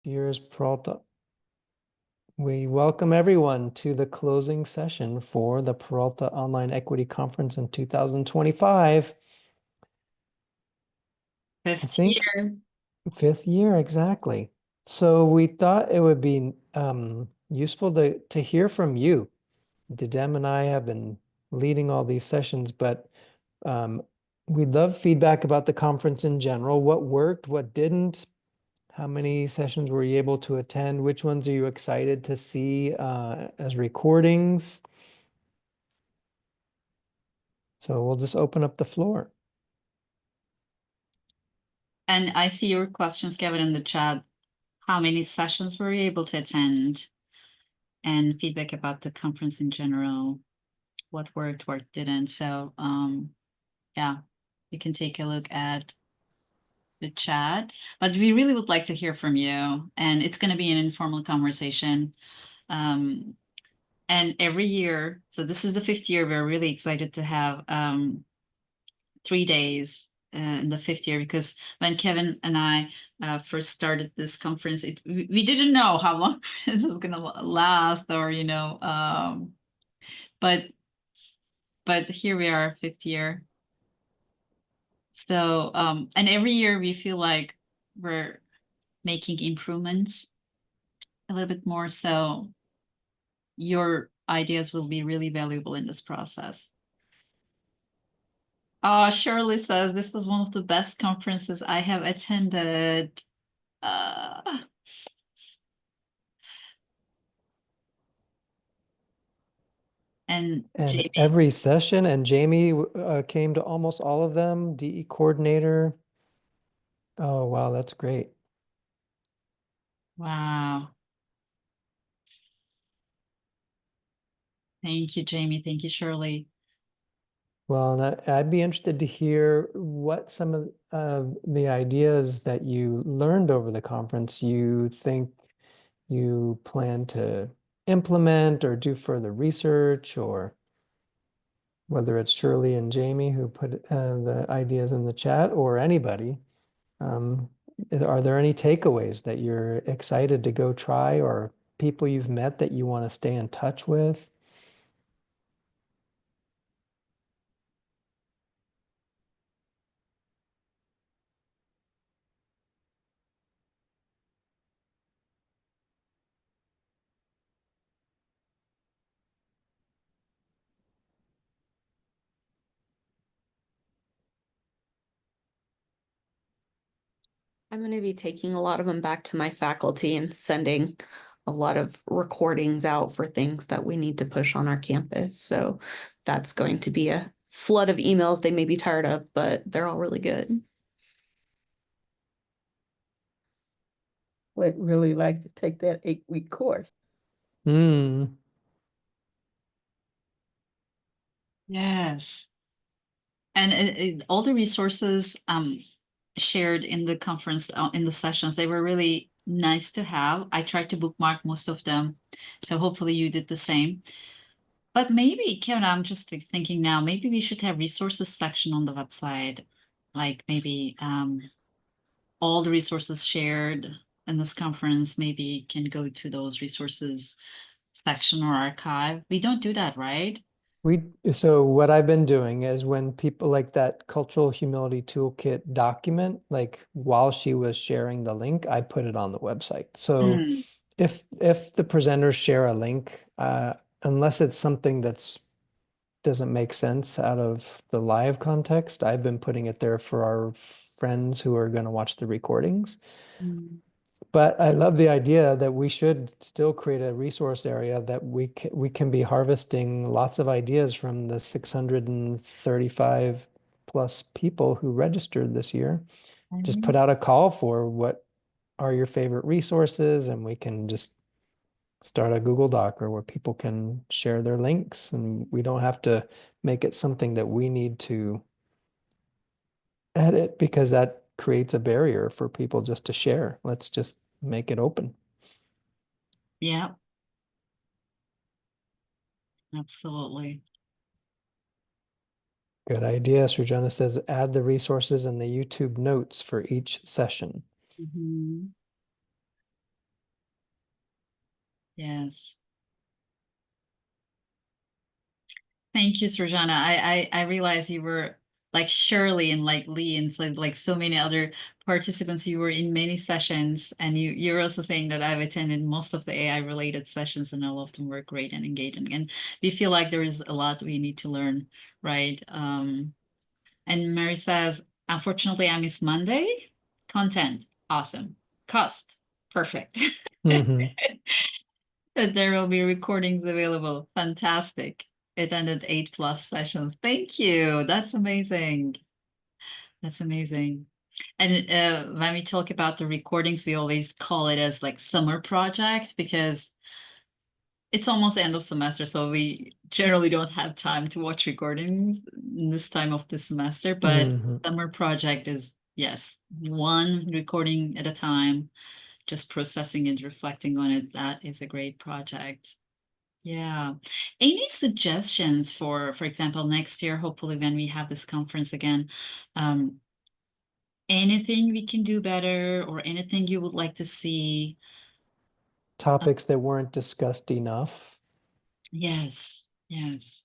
year's Peralta. We welcome everyone to the closing session for the Peralta Online Equity Conference in 2025. I Fifth think year. fifth year, exactly. So we thought it would be useful to hear from you. Dedem and I have been leading all these sessions, but um, we'd love feedback about the conference in general. What worked, what didn't? How many sessions were you able to attend? Which ones are you excited to see as recordings? So we'll just open up the floor. And I see your questions, Kevin, in the chat. How many sessions were you able to attend? And feedback about the conference in general. What worked, what didn't. So yeah, you can take a look at the chat. But we really would like to hear from you. And it's going to be an informal conversation. Um, and every year, so this is the fifth year, we're really excited to have 3 days in the fifth year, because when Kevin and I first started this conference, we didn't know how long this was going to last, or but here we are, fifth year. So and every year we feel like we're making improvements a little bit more. So your ideas will be really valuable in this process. Shirley says this was one of the best conferences I have attended. Uh, and And Jamie, every session, and Jamie came to almost all of them, DE coordinator. Oh, wow, that's great. wow. Thank you, Jamie. Thank you, Shirley. Well, and I'd be interested to hear what some of the ideas that you learned over the conference you think you plan to implement or do further research, or whether it's Shirley and Jamie who put the ideas in the chat, or anybody. Um, are there any takeaways that you're excited to go try, or people you've met that you want to stay in touch with? I'm going to be taking a lot of them back to my faculty and sending a lot of recordings out for things that we need to push on our campus. So that's going to be a flood of emails they may be tired of, but they're all really good. Would really like to take that 8-week course. Hmm. Yes. And all the resources shared in the conference, in the sessions, they were really nice to have. I tried to bookmark most of them. So hopefully you did the same. But maybe, Kevin, I'm just thinking now, maybe we should have resources section on the website. Like maybe all the resources shared in this conference maybe can go to those resources section or archive. We don't do that, right? So what I've been doing is, when people like that cultural humility toolkit document, like while she was sharing the link, I put it on the website. So Mm. if the presenters share a link, unless it's something that's doesn't make sense out of the live context, I've been putting it there for our friends who are going to watch the recordings. Mm. But I love the idea that we should still create a resource area that we can be harvesting lots of ideas from the 635 plus people who registered this year. Just put out a call for what are your favorite resources, and we can just start a Google Doc or where people can share their links, and we don't have to make it something that we need to edit, because that creates a barrier for people just to share. Let's just make it open. Yeah, absolutely. Good idea. Srijana says add the resources in the YouTube notes for each session. Mhm. Yes. Thank you, Srujana. I realized you were like Shirley and like Lee and so many other participants. You were in many sessions, and you're also saying that I've attended most of the AI related sessions, and all of them were great and engaging. And we feel like there is a lot we need to learn, right? And Mary says, unfortunately, I miss Monday. Content, awesome. Cost, perfect. Mhm. That there will be recordings available. Fantastic. Attended 8+ sessions. Thank you. That's amazing. That's amazing. And when we talk about the recordings, we always call it as like summer project because it's almost end of semester, so we generally don't have time to watch recordings in this time of the semester. But Mhm. summer project is, yes, one recording at a time, just processing and reflecting on it. That is a great project. Yeah. Any suggestions for example, next year, hopefully when we have this conference again, um, anything we can do better or anything you would like to see? Topics that weren't discussed enough. Yes, yes.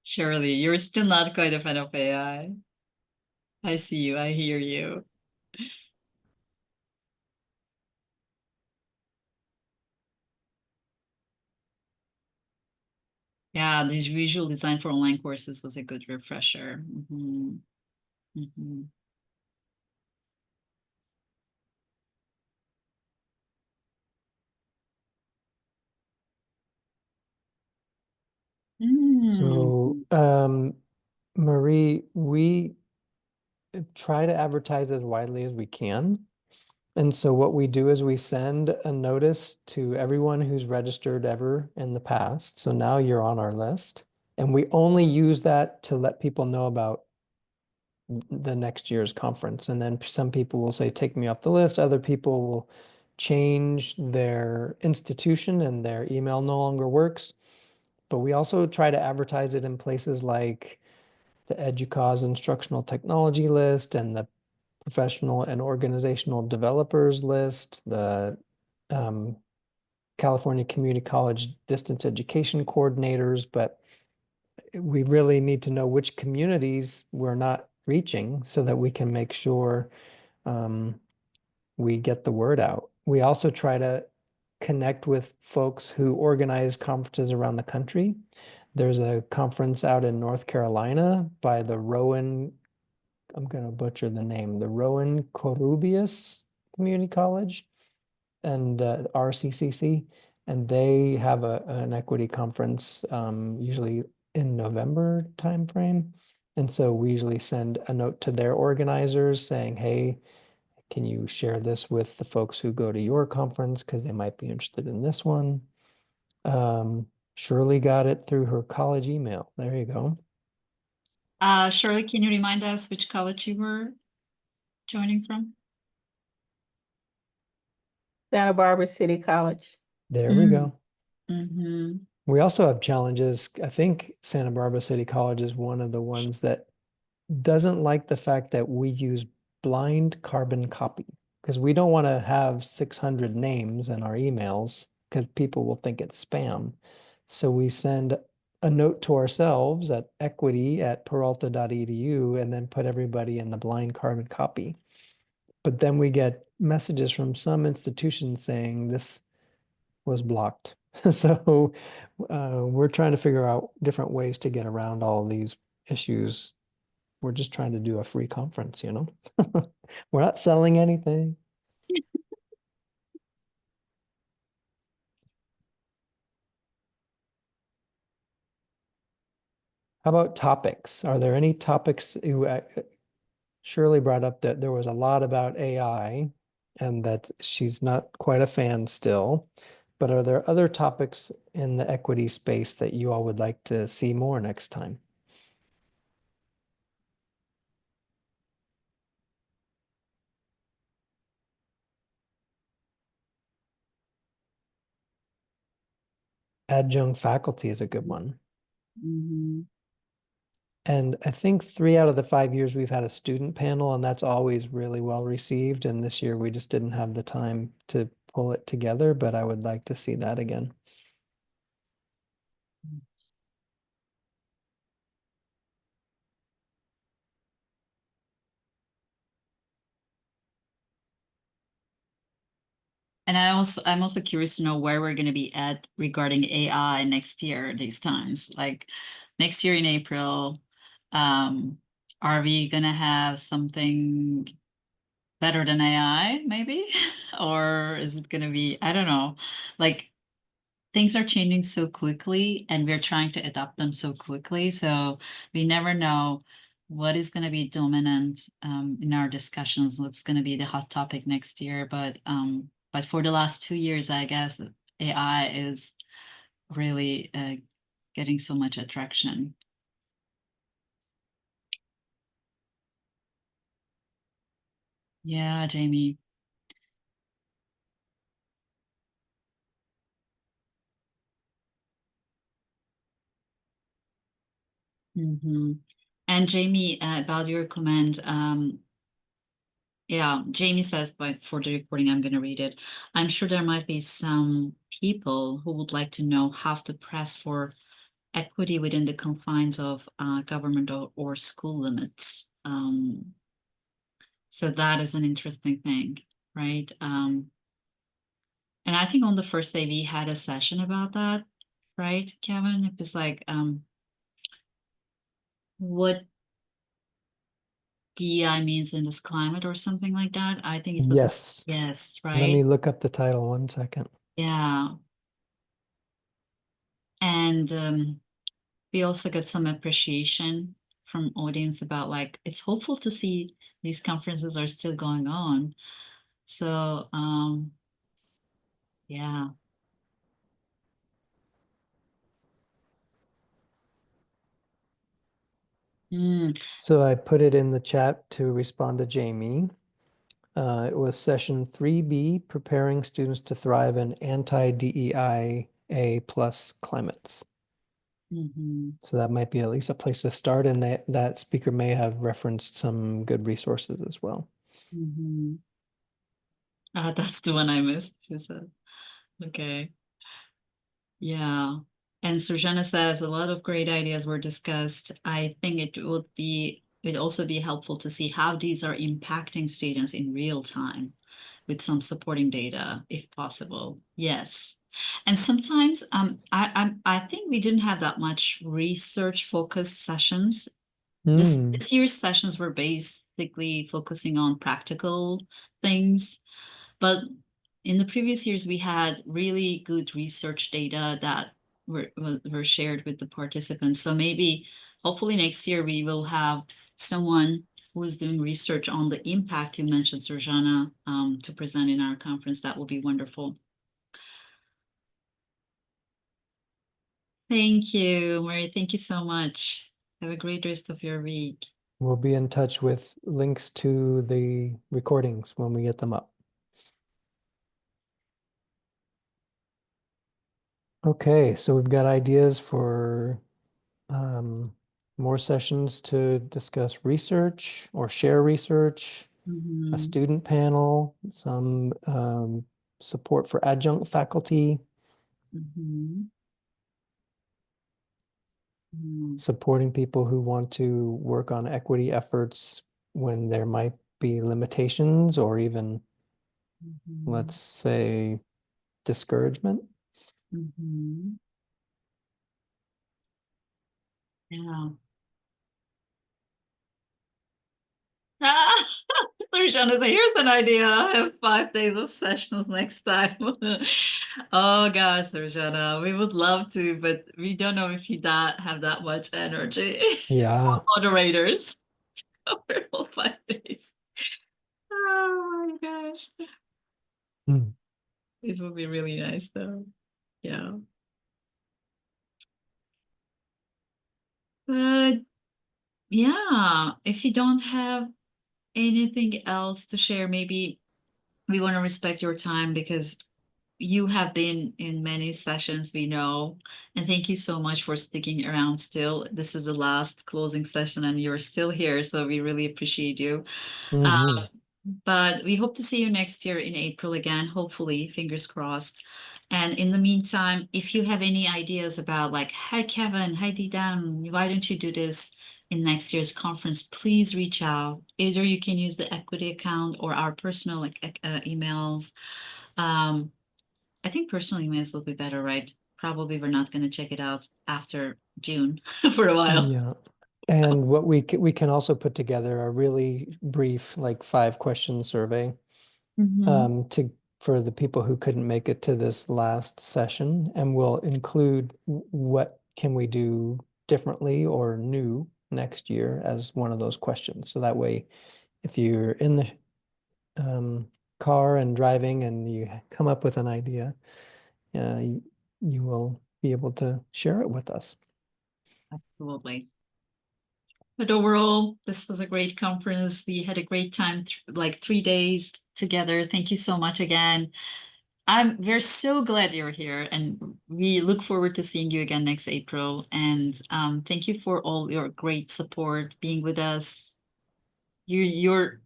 Surely, you're still not quite a fan of AI. I see you, I hear you. Yeah, the visual design for online courses was a good refresher. Mhm, mhm. So, Mm. Marie, we try to advertise as widely as we can. And so what we do is we send a notice to everyone who's registered ever in the past. So now you're on our list. And we only use that to let people know about the next year's conference. And then some people will say, take me off the list. Other people will change their institution and their email no longer works. But we also try to advertise it in places like the EDUCAUSE instructional technology list and the professional and organizational developers list, the um, California Community College distance education coordinators, but we really need to know which communities we're not reaching so that we can make sure um, we get the word out. We also try to connect with folks who organize conferences around the country. There's a conference out in North Carolina by the Rowan, I'm going to butcher the name, the Rowan Corubius Community College and RCCC, and they have an equity conference usually in November timeframe. And so we usually send a note to their organizers saying, hey, can you share this with the folks who go to your conference because they might be interested in this one? Shirley got it through her college email. There you go. Shirley, can you remind us which college you were joining from? Santa Barbara City College. There we go. Mm-hmm. We also have challenges. I think Santa Barbara City College is one of the ones that doesn't like the fact that we use blind carbon copy because we don't want to have 600 names in our emails because people will think it's spam. So we send a note to ourselves at equity@peralta.edu and then put everybody in the blind carbon copy. But then we get messages from some institutions saying this was blocked. So we're trying to figure out different ways to get around all these issues. We're just trying to do a free conference, you know? We're not selling anything. How about topics? Are there any topics Shirley brought up that there was a lot about AI and that she's not quite a fan still, but are there other topics in the equity space that you all would like to see more next time? Adjunct faculty is a good one. Mm-hmm. And I think 3 out of the 5 years we've had a student panel, and that's always really well received. And this year we just didn't have the time to pull it together, but I would like to see that again. And I'm also curious to know where we're going to be at regarding AI next year, these times. Like next year in April, are we going to have something better than AI, maybe? Or is it going to be, I don't know, like things are changing so quickly and we're trying to adapt them so quickly. So we never know what is going to be dominant in our discussions, what's going to be the hot topic next year. But for the last 2 years, I guess AI is really getting so much attraction. Yeah, Jamie. Mm-hmm. And Jamie, about your comment, yeah, Jamie says, but for the recording, I'm going to read it. I'm sure there might be some people who would like to know how to press for equity within the confines of government or school limits. So that is an interesting thing, right? And I think on the first day we had a session about that, right, Kevin? It was like, what DEI means in this climate or something like that. I think it was, Yes. yes, Let me right? look up the title 1 second. Yeah. And we also got some appreciation from audience about like, it's hopeful to see these conferences are still going on. So, yeah. Mm, So I put it in the chat to respond to Jamie. It was session 3B, preparing students to thrive in anti-DEI plus climates. mhm, So that might be at least a place to start, and that speaker may have referenced some good resources as well. mhm. That's the one I missed, she said. Okay. Yeah. And Surjana says a lot of great ideas were discussed. I think it'd also be helpful to see how these are impacting students in real time with some supporting data, if possible. Yes. And sometimes I think we didn't have that much research focused sessions. Mm, This year's sessions were basically focusing on practical things. But in the previous years, we had really good research data that were shared with the participants. So maybe, hopefully next year, we will have someone who is doing research on the impact you mentioned, Surjana, to present in our conference. That will be wonderful. Thank you, Mary. Thank you so much. Have a great rest of your week. we'll be in touch with links to the recordings when we get them up. Okay, so we've got ideas for more sessions to discuss research or share research, a Mhm, student panel, some support for adjunct faculty, mhm, mhm, supporting people who want to work on equity efforts when there might be limitations or even, let's mhm, say, discouragement. mhm. Yeah. Ah, sorry, Jonathan. Here's an idea. I have 5 days of sessions next time. Oh gosh, Sarjana, we would love to, but we don't know if you that have that much energy. Yeah. Moderators over all 5 days. Oh my gosh. Mm. It would be really nice though. Yeah. But yeah, if you don't have anything else to share, maybe we want to respect your time because you have been in many sessions, we know, and thank you so much for sticking around still. This is the last closing session and you're still here, so we really appreciate you. Mhm. But we hope to see you next year in April again, hopefully, fingers crossed. And in the meantime, if you have any ideas about like, hi Kevin, hi Didam, why don't you do this in next year's conference, please reach out. Either you can use the equity account or our personal emails. I think personal emails will be better, right? Probably we're not going to check it out after June for a while. Yeah. And what we can also put together a really brief, like 5-question survey to for the people who couldn't make it to this last session, and we'll include what can we do differently or new next year as one of those questions. So that way, if you're in the car and driving and you come up with an idea, you will be able to share it with us. Absolutely. But overall, this was a great conference. We had a great time, like 3 days together. Thank you so much again. We're so glad you're here, and we look forward to seeing you again next April. And thank you for all your great support, being with us. Your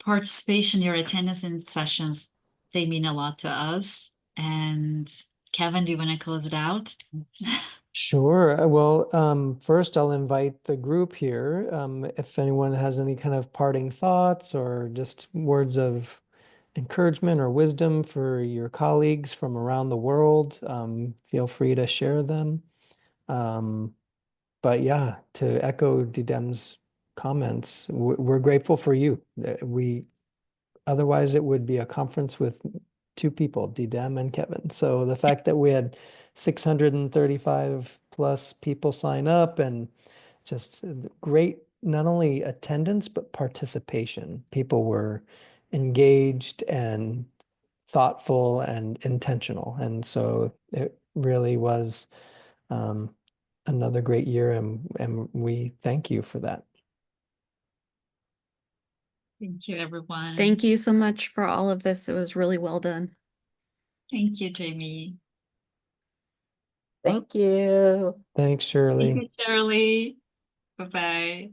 participation, your attendance in sessions, they mean a lot to us. And Kevin, do you want to close it out? Sure. Well, first I'll invite the group here. If anyone has any kind of parting thoughts or just words of encouragement or wisdom for your colleagues from around the world, feel free to share them. But yeah, to echo Didem's comments, we're grateful for you. Otherwise it would be a conference with 2 people, Didem and Kevin. So the fact that we had 635 plus people sign up and just great, not only attendance, but participation. People were engaged and thoughtful and intentional. And so it really was another great year, and we thank you for that. Thank you, everyone. Thank you so much for all of this. It was really well done. Thank you, Jamie. Thank you. Thanks, Shirley. Thank you, Shirley. Bye-bye.